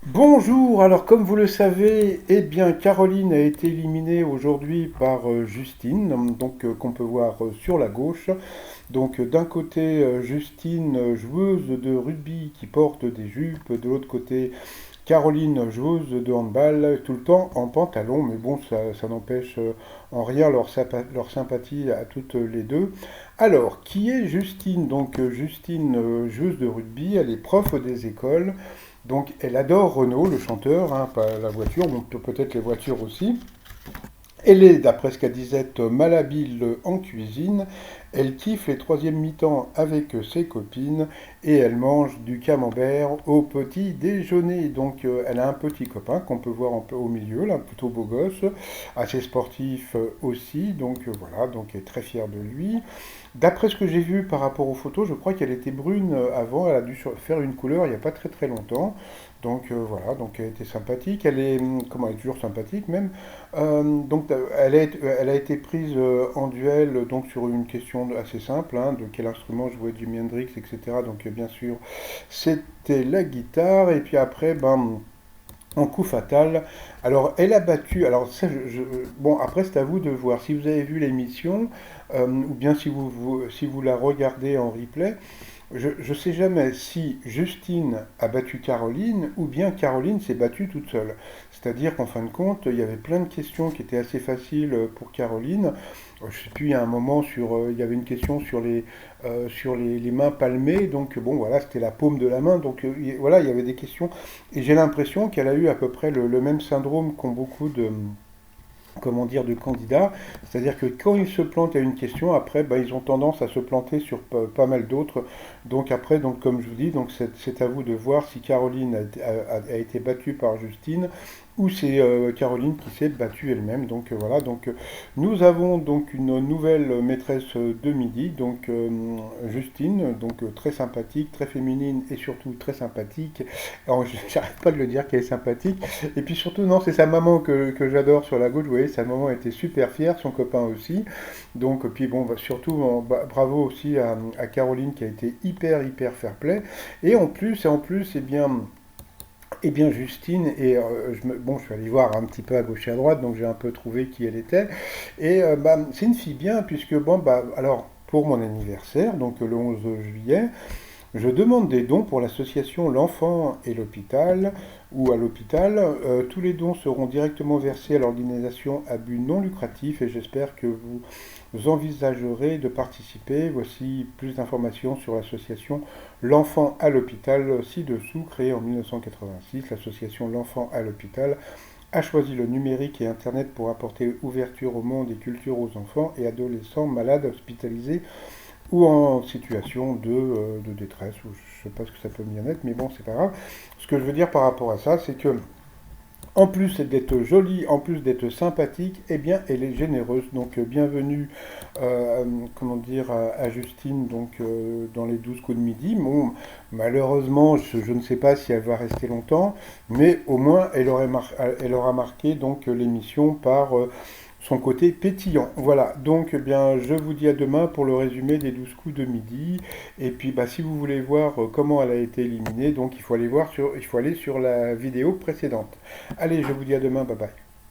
Bonjour, alors comme vous le savez, eh bien Caroline a été éliminée aujourd'hui par Justine, donc qu'on peut voir sur la gauche. Donc d'un côté Justine, joueuse de rugby qui porte des jupes, de l'autre côté Caroline, joueuse de handball, tout le temps en pantalon, mais bon, ça n'empêche en rien leur sympathie à toutes les deux. Alors, qui est Justine? Donc Justine, joueuse de rugby, elle est prof des écoles. Donc elle adore Renault, le chanteur, hein, pas la voiture, bon, peut-être les voitures aussi. Elle est, d'après ce qu'elle disait, malhabile en cuisine. Elle kiffe les troisièmes mi-temps avec ses copines et elle mange du camembert au petit déjeuner. Donc elle a un petit copain qu'on peut voir un peu au milieu, là, plutôt beau gosse, assez sportif aussi. Donc voilà, donc elle est très fière de lui. D'après ce que j'ai vu par rapport aux photos, je crois qu'elle était brune avant. Elle a dû faire une couleur il n'y a pas très très longtemps. Donc voilà, donc elle était sympathique. Elle est, comment elle est toujours sympathique même. Donc elle a été prise en duel donc sur une question assez simple, hein, de quel instrument jouait Jimi Hendrix, etc. Donc bien sûr c'était la guitare et puis après ben en coup fatal. Alors elle a battu. Alors ça, bon après c'est à vous de voir si vous avez vu l'émission ou bien si vous la regardez en replay. Je ne sais jamais si Justine a battu Caroline ou bien Caroline s'est battue toute seule. C'est-à-dire qu'en fin de compte, il y avait plein de questions qui étaient assez faciles pour Caroline. Je ne sais plus, il y a un moment il y avait une question sur les mains palmées. Donc bon, voilà, c'était la paume de la main. Donc voilà, il y avait des questions. Et j'ai l'impression qu'elle a eu à peu près le même syndrome qu'ont beaucoup de, comment dire, de candidats. C'est-à-dire que quand ils se plantent à une question, après, ben, ils ont tendance à se planter sur pas mal d'autres. Donc après, donc, comme je vous dis, donc c'est à vous de voir si Caroline a été battue par Justine ou c'est Caroline qui s'est battue elle-même. Donc voilà, donc nous avons donc une nouvelle maîtresse de midi, donc Justine, donc très sympathique, très féminine et surtout très sympathique. Alors, j'arrête pas de le dire qu'elle est sympathique. Et puis surtout, non, c'est sa maman que j'adore sur la gauche. Vous voyez, sa maman était super fière, son copain aussi. Donc, puis bon, bah, surtout, bravo aussi à Caroline qui a été hyper fair play. Et en plus, eh bien Justine, et bon, je suis allé voir un petit peu à gauche et à droite, donc j'ai un peu trouvé qui elle était. Et bah, c'est une fille bien, puisque bon, bah, alors, pour mon anniversaire, donc le 11 juillet, je demande des dons pour l'association L'Enfant et l'Hôpital ou à l'hôpital. Tous les dons seront directement versés à l'organisation à but non lucratif et j'espère que vous envisagerez de participer. Voici plus d'informations sur l'association L'Enfant à l'Hôpital ci-dessous. Créée en 1986, l'association L'Enfant à l'Hôpital a choisi le numérique et Internet pour apporter ouverture au monde et culture aux enfants et adolescents malades hospitalisés ou en situation de détresse, ou je ne sais pas ce que ça peut bien être, mais bon, c'est pas grave. Ce que je veux dire par rapport à ça, c'est que en plus d'être jolie, en plus d'être sympathique, eh bien, elle est généreuse. Donc, bienvenue, comment dire, à Justine, donc, dans les 12 coups de midi. Bon, malheureusement, je ne sais pas si elle va rester longtemps, mais au moins, elle aura marqué donc l'émission par son côté pétillant. Voilà, donc eh bien, je vous dis à demain pour le résumé des 12 coups de midi. Et puis bah, si vous voulez voir comment elle a été éliminée, donc il faut aller sur la vidéo précédente. Allez, je vous dis à demain, bye bye.